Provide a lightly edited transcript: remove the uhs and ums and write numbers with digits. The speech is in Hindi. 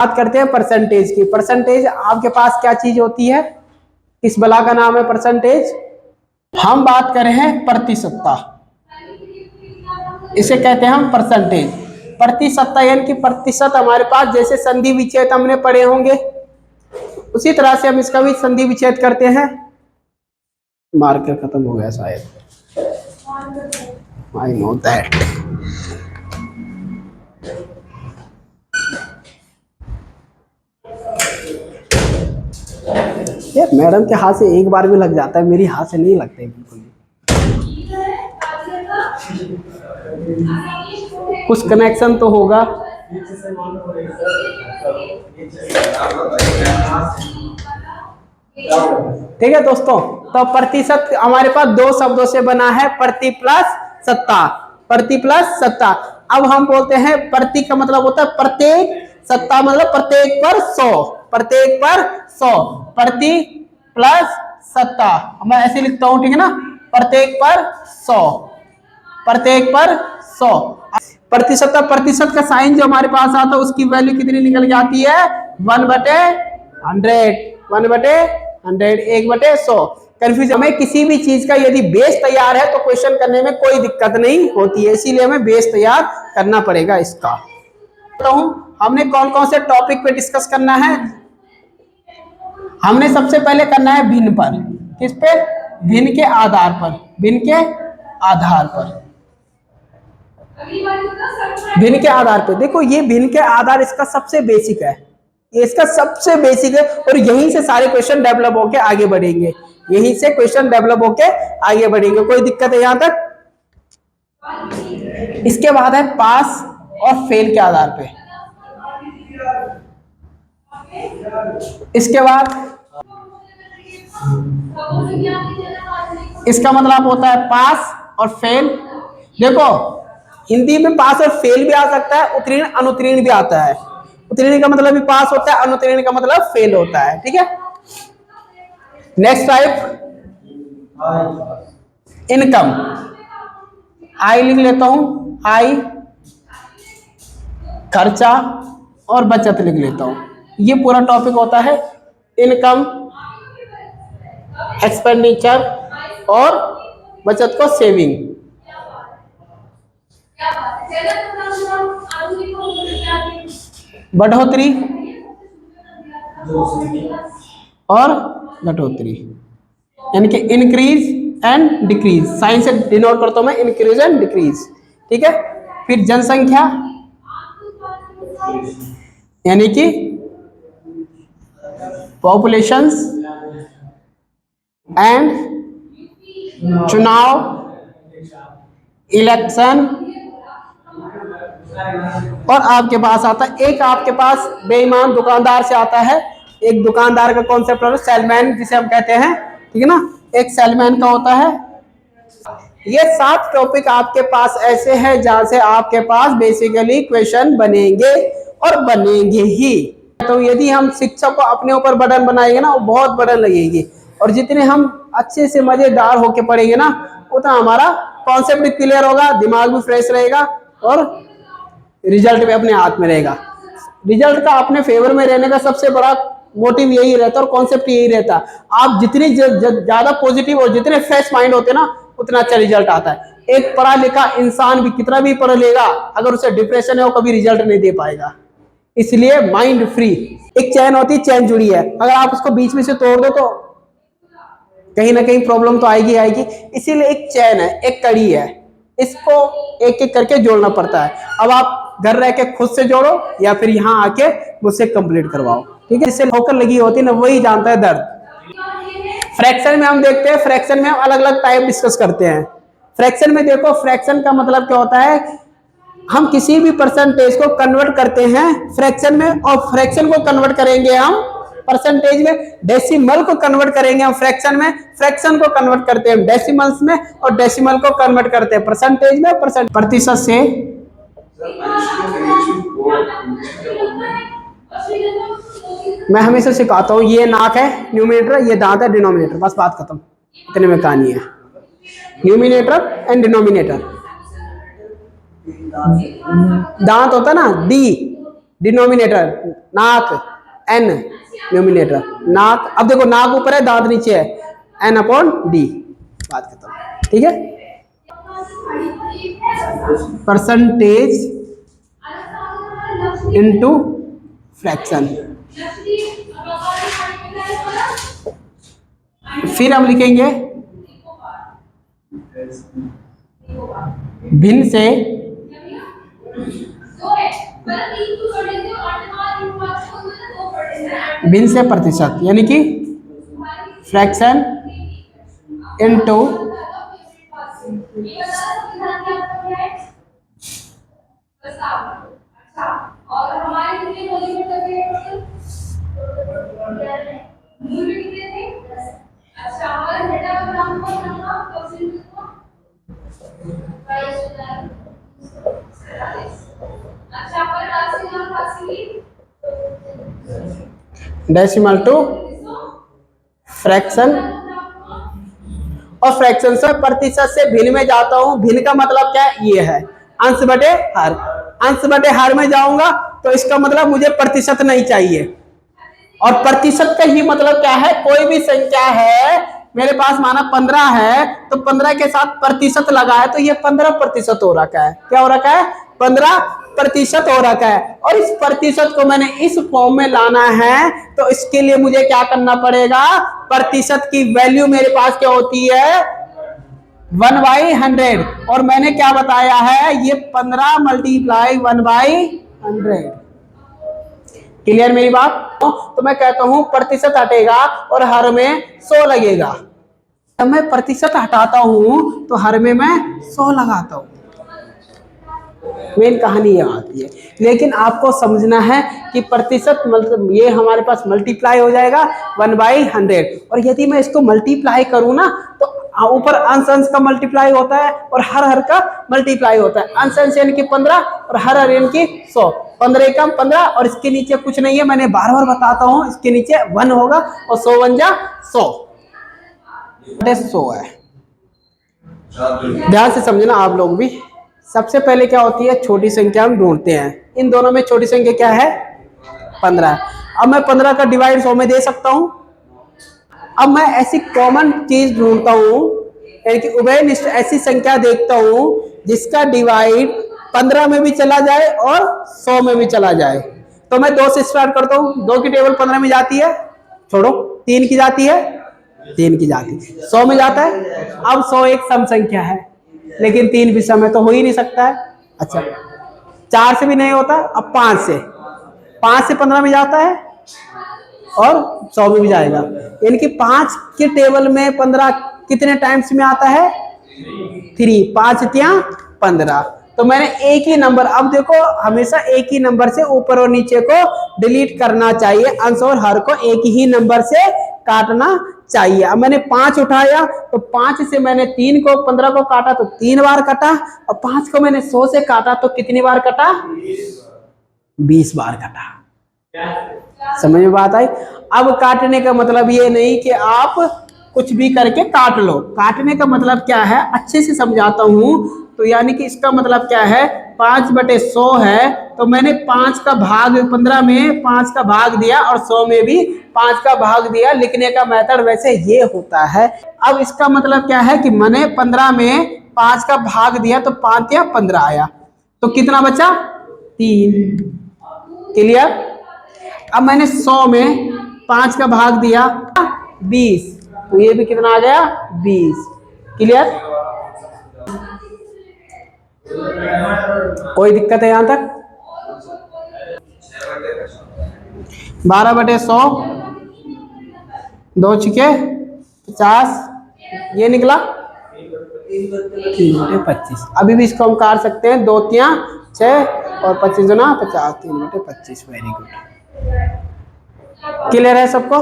बात करते हैं परसेंटेज की। परसेंटेज आपके पास क्या चीज होती है, किस बला का नाम है परसेंटेज? हम बात कर रहे हैं प्रतिशतता, इसे कहते हैं हम परसेंटेज। प्रतिशतता यानी कि प्रतिशत हमारे पास, जैसे संधि विच्छेद हमने पढ़े होंगे उसी तरह से हम इसका भी संधि विच्छेद करते हैं। मार्कर खत्म हो गया शायद, आई नो दैट। यार मैडम के हाथ से एक बार भी लग जाता है, मेरी हाथ से नहीं लगता है बिल्कुल। कुछ कनेक्शन तो होगा। ठीक है दोस्तों, तो प्रतिशत हमारे पास दो शब्दों से बना है, प्रति प्लस सत्ता। प्रति प्लस सत्ता। अब हम बोलते हैं प्रति का मतलब होता है प्रत्येक, सत्ता मतलब प्रत्येक पर 100, प्रत्येक पर 100, प्रति प्लस सत्ता। मैं ऐसे लिखता हूं, ठीक है ना, प्रत्येक पर 100, प्रत्येक पर 100। प्रतिशत, प्रतिशत का साइन जो हमारे पास आता है उसकी वैल्यू कितनी निकल जाती है? 1/100, 1/100, 1/100। कंफ्यूजन, हमें किसी भी चीज का यदि बेस तैयार है तो क्वेश्चन करने में कोई दिक्कत नहीं होती है, इसीलिए हमें बेस तैयार करना पड़ेगा इसका। तो हमने कौन कौन से टॉपिक पे डिस्कस करना है? हमने सबसे पहले करना है भिन्न पर। किस पे? भिन्न के आधार पर, भिन्न के आधार पर, भिन्न के आधार पे। देखो ये भिन्न के आधार इसका सबसे बेसिक है, ये इसका सबसे बेसिक है, और यहीं से सारे क्वेश्चन डेवलप होके आगे बढ़ेंगे, यहीं से क्वेश्चन डेवलप होके आगे बढ़ेंगे। कोई दिक्कत है यहां तक? इसके बाद है पास और फेल के आधार पे। इसके बाद इसका मतलब होता है पास और फेल। देखो हिंदी में पास और फेल भी आ सकता है, उत्तीर्ण अनुत्तीर्ण भी आता है। उत्तीर्ण का मतलब भी पास होता है, अनुत्तीर्ण का मतलब फेल होता है। ठीक है, नेक्स्ट टाइप इनकम। आई लिख लेता हूं, आई खर्चा और बचत लिख लेता हूं। ये पूरा टॉपिक होता है इनकम, एक्सपेंडिचर और बचत को सेविंग। बढ़ोतरी और घटोतरी, यानी कि इंक्रीज एंड डिक्रीज। साइन से डिनोट करता हूं मैं, इंक्रीज एंड डिक्रीज। ठीक है, फिर जनसंख्या यानी कि पॉपुलेशंस एंड चुनाव, इलेक्शन। और आपके पास आता है एक, आपके पास बेईमान दुकानदार से आता है। एक दुकानदार का कॉन्सेप्ट है सेलमैन, जिसे हम कहते हैं। ठीक है ना, एक सेलमैन का होता है। ये 7 टॉपिक आपके पास ऐसे हैं जहां से आपके पास बेसिकली क्वेश्चन बनेंगे और बनेंगे ही। तो यदि हम शिक्षक को अपने ऊपर बर्डन बनाएंगे ना, वो बहुत बर्डन लगेगी, और जितने हम अच्छे से मजेदार होके पढ़ेंगे ना, उतना हमारा कॉन्सेप्ट भी क्लियर होगा, दिमाग भी फ्रेश रहेगा और रिजल्ट भी अपने हाथ में रहेगा। रिजल्ट का अपने फेवर में रहने का सबसे बड़ा मोटिव यही रहता है और कॉन्सेप्ट यही रहता है। आप जितनी ज्यादा पॉजिटिव और जितने फ्रेश माइंड होते हैं ना, उतना अच्छा रिजल्ट आता है। एक पढ़ा लिखा इंसान भी कितना भी पढ़ लेगा, अगर उसे डिप्रेशन है वो कभी रिजल्ट नहीं दे पाएगा। इसलिए माइंड फ्री। एक चैन होती है, चैन जुड़ी है, अगर आप उसको बीच में से तोड़ दो तो कहीं ना कहीं प्रॉब्लम तो आएगी आएगी। इसीलिए एक चैन है, एक कड़ी है, इसको एक एक करके जोड़ना पड़ता है। अब आप घर रह के खुद से जोड़ो या फिर यहाँ आके मुझसे कंप्लीट करवाओ। ठीक है, जिससे ठोकर लगी होती है ना, वही जानता है दर्द। फ्रैक्शन में हम देखते हैं, फ्रैक्शन में हम अलग अलग टाइप डिस्कस करते हैं। फ्रैक्शन में देखो, फ्रैक्शन का मतलब क्या होता है, हम किसी भी परसेंटेज को कन्वर्ट करते हैं फ्रैक्शन में, और फ्रैक्शन को कन्वर्ट करेंगे हम परसेंटेज में, डेसिमल को कन्वर्ट करेंगे हम फ्रैक्शन में, फ्रैक्शन को कन्वर्ट करते हैं डेसिमल्स में, और डेसिमल को कन्वर्ट करते हैं परसेंटेज में, प्रतिशत से। मैं हमेशा सिखाता हूं, ये नाक है न्यूमिनेटर, ये दांत है डिनोमिनेटर, बस बात खत्म, इतने में कहानी है। Numerator and denominator. दांत होता ना डी, डिनोमिनेटर नाक, एन न्यूमिनेटर नाक। अब देखो नाक ऊपर है, दांत नीचे है, एन अपॉन डी, बात खत्म। ठीक है, परसेंटेज इनटू फ्रैक्शन। फिर हम लिखेंगे भिन्न से प्रतिशत, यानी कि fraction into decimal to fraction. और फ्रैक्शन से प्रतिशत से भिन्न में जाता हूं। भिन्न का मतलब क्या है? ये है अंश बटे हर। अंश बटे हर में जाऊंगा तो इसका मतलब मुझे प्रतिशत नहीं चाहिए। और प्रतिशत का ही मतलब क्या है? कोई भी संख्या है मेरे पास, माना 15 है, तो 15 के साथ प्रतिशत लगा है तो ये 15% हो रखा है। क्या हो रखा है? 15% हो रखा है। और इस प्रतिशत को मैंने इस फॉर्म में लाना है, तो इसके लिए मुझे क्या करना पड़ेगा? प्रतिशत की वैल्यू मेरे पास क्या होती है? 1/100। और मैंने क्या बताया है? ये 15 मल्टीप्लाई 1/100। क्लियर मेरी बात? तो मैं कहता हूं प्रतिशत हटेगा और हर में 100 लगेगा। जब मैं प्रतिशत हटाता हूं तो हर में मैं 100 लगाता हूं। मेन कहानी ये आती है। लेकिन आपको समझना है कि प्रतिशत मतलब ये हमारे पास मल्टीप्लाई हो जाएगा 1/100। और यदि मैं इसको मल्टीप्लाई करूं ना, तो ऊपर अंश अंश का मल्टीप्लाई होता है और हर हर का मल्टीप्लाई होता है। अंश अंश यानी कि 15 और हर हर यानी कि 100। 15 एकम 15 और इसके नीचे कुछ नहीं है, मैंने बार बार बताता हूं, इसके नीचे 1 होगा और 100 बन जा 100 है। ध्यान से समझना आप लोग भी। सबसे पहले क्या होती है? छोटी संख्या हम ढूंढते हैं। इन दोनों में छोटी संख्या क्या है? 15। अब मैं 15 का डिवाइड 100 में दे सकता हूं। अब मैं ऐसी कॉमन चीज ढूंढता हूं, यानी कि उभयनिष्ठ ऐसी संख्या देखता हूं जिसका डिवाइड 15 में भी चला जाए और 100 में भी चला जाए। तो मैं 2 से स्टार्ट करता हूं। 2 की टेबल 15 में जाती है, छोड़ो, 3 की जाती है, 3 की जाती है, 100 में जाता है। अब 100 एक सम संख्या है, लेकिन 3 विषम है तो हो ही नहीं सकता है। अच्छा, 4 से भी नहीं होता। अब 5 से 15 में जाता है और 100 में भी जाएगा। यानी कि 5 के टेबल में 15 कितने टाइम्स में आता है? 3। 5 तिया 15। तो मैंने एक ही नंबर, अब देखो हमेशा एक ही नंबर से ऊपर और नीचे को डिलीट करना चाहिए। अंश और हर को एक ही नंबर से काटना चाहिए। अब मैंने 5 उठाया तो 5 से मैंने 3 को 15 को काटा तो 3 बार कटा, और 5 को मैंने 100 से काटा तो कितनी बार कटा? 20 बार कटा। समझ में बात आई? अब काटने का मतलब ये नहीं कि आप कुछ भी करके काट लो। काटने का मतलब क्या है? अच्छे से समझाता हूं। तो यानी कि इसका मतलब क्या है? 5/100 है तो मैंने 5 का भाग 15 में 5 का भाग दिया और 100 में भी 5 का भाग दिया। लिखने का मेथड वैसे ये होता है। अब इसका मतलब क्या है कि मैंने 15 में 5 का भाग दिया तो 5 या 15 आया, तो कितना बचा? 3। क्लियर? अब मैंने 100 में 5 का भाग दिया 20, तो ये भी कितना आ गया? 20। क्लियर? कोई दिक्कत है यहां तक? 12/100, 2 छिके 50, ये निकला 3/25। अभी भी इसको हम काट सकते हैं। 2 तिया 6 और 25 गुना 50, 3/25। Very good. क्लियर है सबको?